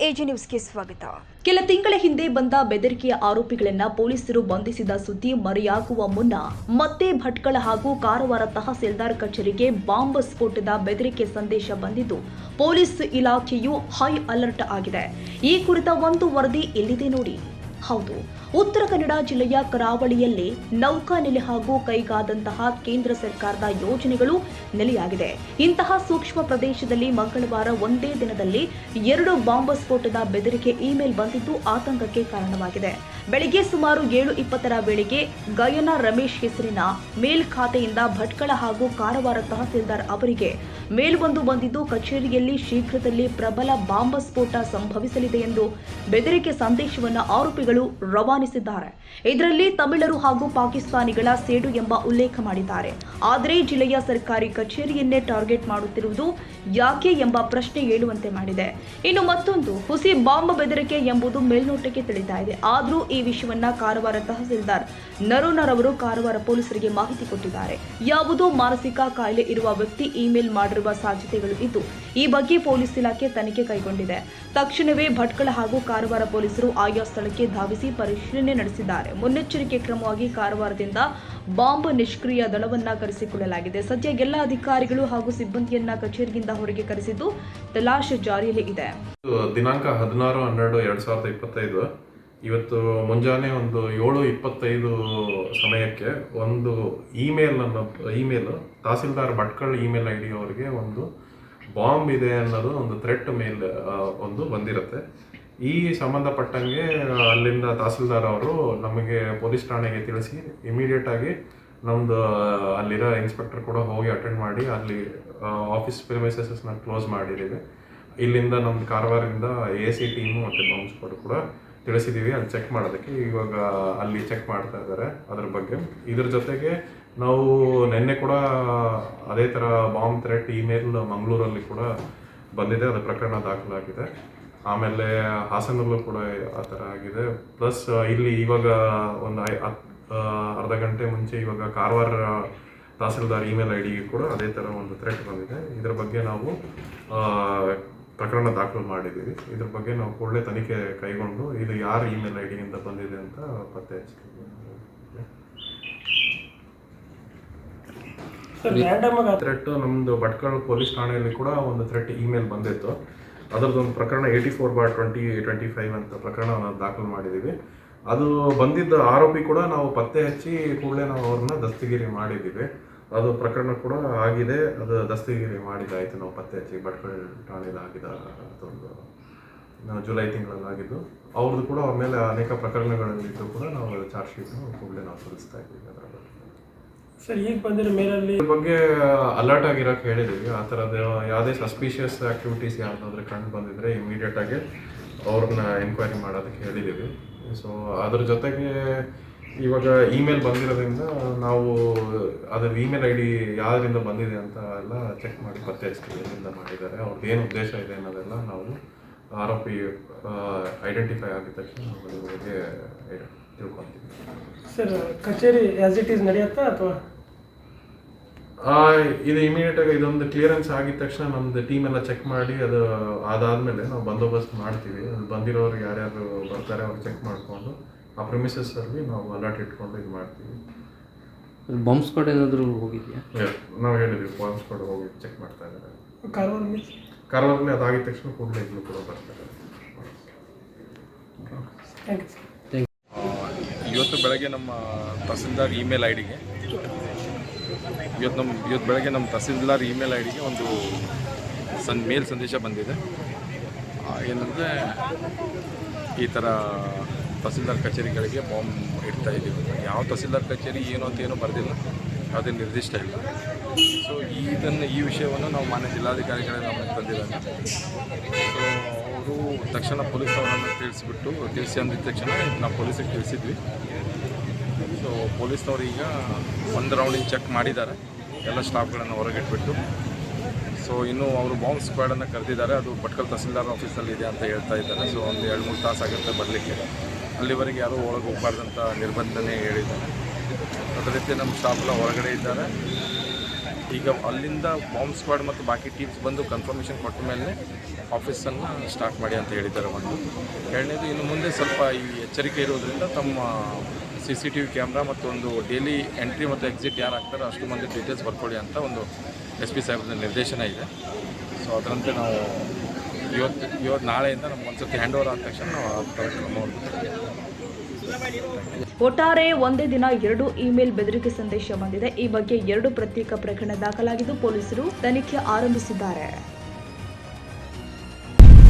AG ನ್ಯೂಸ್ಗೆ ಸ್ವಾಗತ. ಕೆಲ ತಿಂಗಳ ಹಿಂದೆ ಬಂದ ಬೆದರಿಕೆಯ ಆರೋಪಿಗಳನ್ನ ಪೊಲೀಸರು ಬಂಧಿಸಿದ ಸುದ್ದಿ ಮರೆಯಾಗುವ ಮುನ್ನ ಮತ್ತೆ ಭಟ್ಕಳ ಹಾಗೂ ಕಾರವಾರ ತಹಸೀಲ್ದಾರ್ ಕಚೇರಿಗೆ ಬಾಂಬ್ ಸ್ಫೋಟದ ಬೆದರಿಕೆ ಸಂದೇಶ ಬಂದಿದ್ದು ಪೊಲೀಸ್ ಇಲಾಖೆಯು ಹೈ ಅಲರ್ಟ್ ಆಗಿದೆ. ಈ ಕುರಿತ ಒಂದು ವರದಿ ಇಲ್ಲಿದೆ ನೋಡಿ. ಹೌದು, ಉತ್ತರ ಕನ್ನಡ ಜಿಲ್ಲೆಯ ಕರಾವಳಿಯಲ್ಲಿ ನೌಕಾನೆಲೆ ಹಾಗೂ ಕೈಗಾದಂತಹ ಕೇಂದ್ರ ಸರ್ಕಾರದ ಯೋಜನೆಗಳು ನೆಲೆಯಾಗಿದೆ. ಇಂತಹ ಸೂಕ್ಷ್ಮ ಪ್ರದೇಶದಲ್ಲಿ ಮಂಗಳವಾರ ಒಂದೇ ದಿನದಲ್ಲಿ 2 ಬಾಂಬ್ ಸ್ಫೋಟದ ಬೆದರಿಕೆ ಇಮೇಲ್ ಬಂದಿದ್ದು ಆತಂಕಕ್ಕೆ ಕಾರಣವಾಗಿದೆ. ಬೆಳಿಗ್ಗೆ ಸುಮಾರು 7:20 ವೇಳೆಗೆ ಗಯನ ರಮೇಶ್ ಹೆಸರಿನ ಮೇಲ್ ಖಾತೆಯಿಂದ ಭಟ್ಕಳ ಹಾಗೂ ಕಾರವಾರ ತಹಸೀಲ್ದಾರ್ ಅವರಿಗೆ ಮೇಲ್ವೊಂದು ಬಂದಿದ್ದು ಕಚೇರಿಯಲ್ಲಿ ಶೀಘ್ರದಲ್ಲಿ ಪ್ರಬಲ ಬಾಂಬ್ ಸ್ಫೋಟ ಸಂಭವಿಸಲಿದೆ ಎಂದು ಬೆದರಿಕೆ ಸಂದೇಶವನ್ನು ಆರೋಪಿಗಳು ರವಾನಿಸಿದ್ದಾರೆ. ಇದರಲ್ಲಿ ತಮಿಳರು ಹಾಗೂ ಪಾಕಿಸ್ತಾನಿಗಳ ಸೇಡು ಎಂಬ ಉಲ್ಲೇಖ ಮಾಡಿದ್ದಾರೆ. ಆದರೆ ಜಿಲ್ಲೆಯ ಸರ್ಕಾರಿ ಕಚೇರಿಯನ್ನೇ ಟಾರ್ಗೆಟ್ ಮಾಡುತ್ತಿರುವುದು ಯಾಕೆ ಎಂಬ ಪ್ರಶ್ನೆ ಏಳುವಂತೆ ಮಾಡಿದೆ. ಇನ್ನು ಮತ್ತೊಂದು ಹುಸಿ ಬಾಂಬ್ ಬೆದರಿಕೆ ಎಂಬುದು ಮೇಲ್ನೋಟಕ್ಕೆ ತಿಳಿತಾ ಇದೆ. ಆದರೂ ಈ ವಿಷಯವನ್ನ ಕಾರವಾರ ತಹಸೀಲ್ದಾರ್ ನರೋನರವರು ಕಾರವಾರ ಪೊಲೀಸರಿಗೆ ಮಾಹಿತಿ ಕೊಟ್ಟಿದ್ದಾರೆ. ಯಾವುದೋ ಮಾನಸಿಕ ಕಾಯಿಲೆ ಇರುವ ವ್ಯಕ್ತಿ ಇಮೇಲ್ ಮಾಡಿರುವ ಸಾಧ್ಯತೆಗಳು ಇದ್ದು ಈ ಬಗ್ಗೆ ಪೊಲೀಸ್ ಇಲಾಖೆ ತನಿಖೆ ಕೈಗೊಂಡಿದೆ. ತಕ್ಷಣವೇ ಭಟ್ಕಳ ಹಾಗೂ ಕಾರವಾರ ಪೊಲೀಸರು ಆಯಾ ಸ್ಥಳಕ್ಕೆ ಧಾವಿಸಿ ಪರಿಶೀಲನೆ ನಡೆಸಿದ್ದಾರೆ. ಮುನ್ನೆಚ್ಚರಿಕೆ ಕ್ರಮವಾಗಿ ಕಾರವಾರದಿಂದ ಬಾಂಬ್ ನಿಷ್ಕ್ರಿಯ ದಳವನ್ನ ಕರೆಸಿಕೊಳ್ಳಲಾಗಿದೆ. ಸದ್ಯ ಎಲ್ಲ ಅಧಿಕಾರಿಗಳು ಹಾಗೂ ಸಿಬ್ಬಂದಿಯನ್ನ ಕಚೇರಿಯಿಂದ ಹೊರಗೆ ಕರೆಸಿದ್ದು ತಲಾಶ್ ಜಾರಿಯಲ್ಲಿ ಇದೆ. ದಿನಾಂಕ 16/12/2025 ಇವತ್ತು ಮುಂಜಾನೆ ಒಂದು 7:25 ಸಮಯಕ್ಕೆ ಒಂದು email tahsildar Bhatkal email ID ಅವರಿಗೆ ಒಂದು ಬಾಂಬ್ ಇದೆ ಅನ್ನೋದು ಒಂದು ಥ್ರೆಟ್ ಮೇಲ್ ಒಂದು ಬಂದಿರುತ್ತೆ. ಈ ಸಂಬಂಧಪಟ್ಟಂಗೆ ಅಲ್ಲಿಂದ ತಹಸೀಲ್ದಾರ್ ಅವರು ನಮಗೆ ಪೊಲೀಸ್ ಠಾಣೆಗೆ ತಿಳಿಸಿ ಇಮಿಡಿಯೇಟ್ ಆಗಿ ನಮ್ದು ಅಲ್ಲಿರೋ ಇನ್ಸ್ಪೆಕ್ಟರ್ ಕೂಡ ಹೋಗಿ ಅಟೆಂಡ್ ಮಾಡಿ ಅಲ್ಲಿ ಆಫೀಸ್ ಪ್ರಿಮೈಸಸ್ನ ಕ್ಲೋಸ್ ಮಾಡಿದ್ದೀವಿ. ಇಲ್ಲಿಂದ ನಮ್ದು ಕಾರವಾರದಿಂದ AC ಟೀಮು ಮತ್ತು ಬಾಂಬ್ ಸ್ಕ್ವಾಡ್ ಕೂಡ ತಿಳಿಸಿದ್ದೀವಿ ಅಲ್ಲಿ ಚೆಕ್ ಮಾಡೋದಕ್ಕೆ. ಇವಾಗ ಅಲ್ಲಿ ಚೆಕ್ ಮಾಡ್ತಾ ಇದ್ದಾರೆ ಅದ್ರ ಬಗ್ಗೆ. ಇದ್ರ ಜೊತೆಗೆ ನಾವು ನಿನ್ನೆ ಕೂಡ ಅದೇ ಥರ ಬಾಂಬ್ ಥ್ರೆಟ್ ಇಮೇಲ್ ಮಂಗಳೂರಲ್ಲಿ ಕೂಡ ಬಂದಿದೆ, ಅದು ಪ್ರಕರಣ ದಾಖಲಾಗಿದೆ. ಆಮೇಲೆ ಹಾಸನಲ್ಲೂ ಕೂಡ ಆ ಥರ ಆಗಿದೆ. ಪ್ಲಸ್ ಇಲ್ಲಿ ಇವಾಗ ಒಂದು ಅರ್ಧ ಗಂಟೆ ಮುಂಚೆ ಇವಾಗ ಕಾರವಾರ ತಹಸೀಲ್ದಾರ್ ಇಮೇಲ್ ID ಕೂಡ ಅದೇ ಥರ ಒಂದು ಥ್ರೆಟ್ ಬಂದಿದೆ. ಇದ್ರ ಬಗ್ಗೆ ನಾವು ಪ್ರಕರಣ ದಾಖಲು ಮಾಡಿದ್ದೀವಿ. ಇದ್ರ ಬಗ್ಗೆ ನಾವು ಕೂಡಲೇ ತನಿಖೆ ಕೈಗೊಂಡು ಇದು ಯಾರ ಇಮೇಲ್ ID ಇಂದ ಬಂದಿದೆ ಅಂತ ಪತ್ತೆ ಹಚ್ತೀವಿ. ಥ್ರೆಟ್ ನಮ್ಮದು ಭಟ್ಕಳ ಪೊಲೀಸ್ ಠಾಣೆಯಲ್ಲಿ ಕೂಡ ಒಂದು ಥ್ರೆಟ್ ಇಮೇಲ್ ಬಂದಿತ್ತು. ಅದರದ್ದೊಂದು ಪ್ರಕರಣ 84/2025 ಅಂತ ಪ್ರಕರಣ ನಾವು ದಾಖಲು ಮಾಡಿದ್ದೀವಿ. ಅದು ಬಂದಿದ್ದ ಆರೋಪಿ ಕೂಡ ನಾವು ಪತ್ತೆ ಹಚ್ಚಿ ಕೂಡಲೇ ನಾವು ಅವ್ರನ್ನ ದಸ್ತಗಿರಿ ಮಾಡಿದ್ದೀವಿ. ಅದು ಪ್ರಕರಣ ಕೂಡ ಆಗಿದೆ, ಅದು ದಸ್ತಗಿರಿ ಮಾಡಿದ್ದಾಯಿತು. ನಾವು ಪತ್ತೆ ಹಚ್ಚಿ ಭಟ್ಕಳ ಠಾಣೆಯಲ್ಲಿ ಆಗಿದ ಅದೊಂದು ಜುಲೈ ತಿಂಗಳಲ್ಲಿ ಆಗಿದ್ದು. ಅವ್ರದ್ದು ಕೂಡ ಅವ್ರ ಮೇಲೆ ಅನೇಕ ಪ್ರಕರಣಗಳಲ್ಲಿದ್ದು ಕೂಡ ನಾವು ಚಾರ್ಜ್ ಶೀಟ್ನು ಕೂಡಲೇ ನಾವು ಸಲ್ಲಿಸ್ತಾ ಇದ್ದೀವಿ. ಅದರ ಬಗ್ಗೆ ಸರ್ ಈಗ ಬಂದಿರೋ ಮೇಲಲ್ಲಿ ಇದ್ರ ಬಗ್ಗೆ ಅಲರ್ಟ್ ಆಗಿರೋಕ್ಕೆ ಹೇಳಿದ್ದೀವಿ. ಆ ಥರದ ಯಾವುದೇ ಸಸ್ಪಿಷಿಯಸ್ ಆ್ಯಕ್ಟಿವಿಟೀಸ್ ಯಾವುದಾದ್ರೂ ಕಂಡು ಬಂದಿದ್ರೆ ಇಮಿಡಿಯೇಟ್ ಆಗಿ ಅವ್ರನ್ನ ಎನ್ಕ್ವೈರಿ ಮಾಡೋದಕ್ಕೆ ಹೇಳಿದ್ದೀವಿ. ಸೊ ಅದ್ರ ಜೊತೆಗೆ ಇವಾಗ ಇಮೇಲ್ ಬಂದಿರೋದ್ರಿಂದ ನಾವು ಅದರ ಇಮೇಲ್ ID ಯಾರಿಂದ ಬಂದಿದೆ ಅಂತ ಎಲ್ಲ ಚೆಕ್ ಮಾಡಿ ಪತ್ತೆ ಹಚ್ತೀವಿ, ಎಲ್ಲಿಂದ ಮಾಡಿದ್ದಾರೆ, ಅವ್ರದ್ದು ಏನು ಉದ್ದೇಶ ಇದೆ ಅನ್ನೋದೆಲ್ಲ ನಾವು ಆರೋಪಿ ಐಡೆಂಟಿಫೈ ಆಗಿದ ತಕ್ಷಣ ನಾವು ಅದ್ರ ಬಗ್ಗೆ ತಿಳ್ಕೊತೀವಿ. ಸರ್ ಕಚೇರಿ ಆ್ಯಸ್ ಇಟ್ ಈಸ್ ನಡೆಯುತ್ತಾ ಅಥವಾ ಇದು ಇಮಿಡಿಯೇಟಾಗಿ ಇದೊಂದು ಕ್ಲಿಯರೆನ್ಸ್ ಆಗಿದ ತಕ್ಷಣ ನಮ್ಮದು ಟೀಮ್ ಎಲ್ಲ ಚೆಕ್ ಮಾಡಿ ಅದಾದಮೇಲೆ ನಾವು ಬಂದೋಬಸ್ತ್ ಮಾಡ್ತೀವಿ. ಅದು ಬಂದಿರೋರು ಯಾರ್ಯಾರು ಬರ್ತಾರೆ ಅವ್ರು ಚೆಕ್ ಮಾಡಿಕೊಂಡು ಆ ಪ್ರಿಮಿಸಸ್ಸಲ್ಲಿ ನಾವು ಅಲರ್ಟ್ ಇಟ್ಕೊಂಡು ಇದು ಮಾಡ್ತೀವಿ. ಬಾಂಬ್ ಸ್ಕ್ವಾಡ್ ಏನಾದರೂ ಹೋಗಿದೆಯಾ? ನಾವು ಹೇಳಿದ್ವಿ ಬಾಂಬ್ ಸ್ಕ್ವಾಡ್ ಹೋಗಿ ಚೆಕ್ ಮಾಡ್ತಾ ಇದ್ದಾರೆ. ಕಾರವಾರಲ್ಲಿ ಅದಾಗಿದ ತಕ್ಷಣ ಕೂಡಲೇ ಇಲ್ಲೂ ಕೂಡ ಬರ್ತಾರೆ. Thank you sir. ಇವತ್ತು ಬೆಳಗ್ಗೆ ನಮ್ಮ ತಹಸೀಲ್ದಾರ್ ಇಮೇಲ್ ಐಡಿಗೆ ಇವತ್ತು ಬೆಳಗ್ಗೆ ನಮ್ಮ ತಹಸೀಲ್ದಾರ್ ಇಮೇಲ್ ಐಡಿಗೆ ಒಂದು ಮೇಲ್ ಸಂದೇಶ ಬಂದಿದೆ. ಏನಂದರೆ ಈ ಥರ ತಹಸೀಲ್ದಾರ್ ಕಚೇರಿಗಳಿಗೆ ಬಾಂಬ್ ಇಡ್ತಾ ಇದ್ದೀವಿ. ಯಾವ ತಹಸೀಲ್ದಾರ್ ಕಚೇರಿ ಏನು ಅಂತ ಏನೂ ಬರೆದಿಲ್ಲ, ಯಾವುದೇ ನಿರ್ದಿಷ್ಟ ಇಲ್ಲ. ಸೊ ಈ ವಿಷಯವನ್ನು ನಾವು ಮಾನ್ಯ ಜಿಲ್ಲಾಧಿಕಾರಿಗಳ ಗಮನಕ್ಕೆ ತಂದಿದ್ದಾನೆ. ಸೊ ಅವರು ತಕ್ಷಣ ಪೊಲೀಸ್ ಅವರನ್ನು ತಿಳಿಸಿ ಅಂದಿದ ತಕ್ಷಣ ನಾವು ಪೊಲೀಸಿಗೆ ತಿಳಿಸಿದ್ವಿ. ಸೊ ಪೊಲೀಸ್ನವರು ಈಗ ಒಂದು ರೌಂಡಿಂಗ್ ಚೆಕ್ ಮಾಡಿದ್ದಾರೆ, ಎಲ್ಲ ಸ್ಟಾಫ್ಗಳನ್ನು ಹೊರಗಿಟ್ಬಿಟ್ಟು. ಸೊ ಇನ್ನೂ ಅವರು ಬಾಂಬ್ ಸ್ಕ್ವಾಡನ್ನು ಕರೆದಿದ್ದಾರೆ. ಅದು ಭಟ್ಕಳ ತಹಸೀಲ್ದಾರ್ ಆಫೀಸಲ್ಲಿ ಇದೆ ಅಂತ ಹೇಳ್ತಾ ಇದ್ದಾರೆ. ಸೊ ಒಂದು 2-3 ತಾಸು ಆಗುತ್ತೆ ಬರಲಿಕ್ಕೆ. ಅಲ್ಲಿವರೆಗೆ ಯಾರೂ ಒಳಗೆ ಹೋಗಬಾರ್ದಂತ ನಿರ್ಬಂಧನೆ ಹೇಳಿದ್ದಾರೆ. ಅದೇ ರೀತಿ ನಮ್ಮ ಸ್ಟಾಫ್ ಎಲ್ಲ ಹೊರಗಡೆ ಇದ್ದಾರೆ. ಈಗ ಅಲ್ಲಿಂದ ಬಾಂಬ್ ಸ್ಕ್ವಾಡ್ ಮತ್ತು ಬಾಕಿ ಟೀಮ್ಸ್ ಬಂದು ಕನ್ಫರ್ಮೇಷನ್ ಕೊಟ್ಟ ಮೇಲೆ ಆಫೀಸನ್ನು ಸ್ಟಾರ್ಟ್ ಮಾಡಿ ಅಂತ ಹೇಳಿದ್ದಾರೆ. ಒಂದು ಎರಡನೇದು, ಇನ್ನು ಮುಂದೆ ಸ್ವಲ್ಪ ಈ ಎಚ್ಚರಿಕೆ ಇರೋದ್ರಿಂದ ತಮ್ಮ CCTV ಕ್ಯಾಮ್ರಾ ಮತ್ತು ಒಂದು ಡೈಲಿ ಎಂಟ್ರಿ ಮತ್ತು ಎಕ್ಸಿಟ್ ಯಾರು ಆಗ್ತಾರೋ ಅಷ್ಟು ಮಂದಿ ಡೀಟೇಲ್ಸ್ ಬರ್ಕೊಳ್ಳಿ ಅಂತ ಒಂದು SP ಸಾಹೇಬ್ರ ನಿರ್ದೇಶನ ಇದೆ. ಸೊ ಅದರಂತೆ ನಾವು ಇವತ್ತು ನಾಳೆಯಿಂದ ನಮ್ಗೆ ಒಂದ್ಸತಿ ಹ್ಯಾಂಡ್ ಓವರ್ ಆದ ತಕ್ಷಣ ನಾವು ಆ ಕ್ರಮ ಒಟ್ಟಾರೆ ಒಂದೇ ದಿನ 2 ಇಮೇಲ್ ಬೆದರಿಕೆ ಸಂದೇಶ ಬಂದಿದೆ. ಈ ಬಗ್ಗೆ 2 ಪ್ರತ್ಯೇಕ ಪ್ರಕರಣ ದಾಖಲಾಗಿದ್ದು ಪೊಲೀಸರು ತನಿಖೆ ಆರಂಭಿಸಿದ್ದಾರೆ.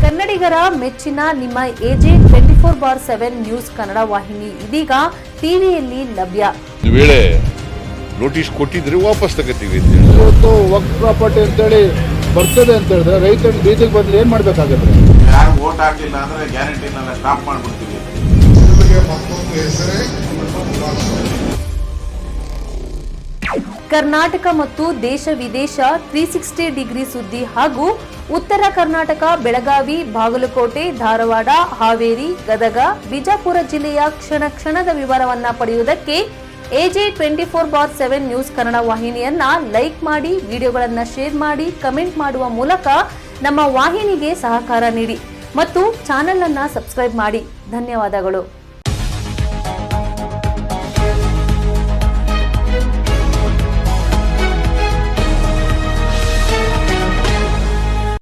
ಕನ್ನಡಿಗರ ಮೆಚ್ಚಿನ ನಿಮ್ಮ AJ 24/7 ನ್ಯೂಸ್ ಕನ್ನಡ ವಾಹಿನಿ ಇದೀಗ ಟಿವಿಯಲ್ಲಿ ಲಭ್ಯ. ಒಂದು ವೇಳೆ ನೋಟಿಸ್ ಕೊಟ್ಟಿದ್ರೆ ವಾಪಸ್ ತಗೋತೀವಿ. ಇವತ್ತು ವಕ್ಫ್ ಪ್ರಾಪರ್ಟಿ ಅಂತೇಳಿ ಬರ್ತದೆ ಅಂತ ಹೇಳಿದ್ರೆ ರೈತರು ಬೀದಿಗೆ ಬಂದ್ರೆ ಏನ್ ಮಾಡ್ಬೇಕಾಗತ್ತೆ? ಯಾರು ವೋಟ್ ಹಾಕಿಲ್ಲ ಅಂದ್ರೆ ಗ್ಯಾರಂಟಿನೆಲ್ಲ ಸ್ಟಾಪ್ ಮಾಡ್ಬಿಡ್ತೀವಿ. ಕರ್ನಾಟಕ ಮತ್ತು ದೇಶ ವಿದೇಶ 360 ಡಿಗ್ರಿ ಸುದ್ದಿ ಹಾಗೂ ಉತ್ತರ ಕರ್ನಾಟಕ, ಬೆಳಗಾವಿ, ಬಾಗಲಕೋಟೆ, ಧಾರವಾಡ, ಹಾವೇರಿ, ಗದಗ, ಬಿಜಾಪುರ ಜಿಲ್ಲೆಯ ಕ್ಷಣ ಕ್ಷಣದ ವಿವರವನ್ನ ಪಡೆಯುವುದಕ್ಕೆ AJ 24/7 ನ್ಯೂಸ್ ಕನ್ನಡ ವಾಹಿನಿಯನ್ನ ಲೈಕ್ ಮಾಡಿ, ವಿಡಿಯೋಗಳನ್ನ ಶೇರ್ ಮಾಡಿ, ಕಮೆಂಟ್ ಮಾಡುವ ಮೂಲಕ ನಮ್ಮ ವಾಹಿನಿಗೆ ಸಹಕಾರ ನೀಡಿ ಮತ್ತು ಚಾನೆಲ್ ಅನ್ನ ಸಬ್ಸ್ಕ್ರೈಬ್ ಮಾಡಿ. ಧನ್ಯವಾದಗಳು.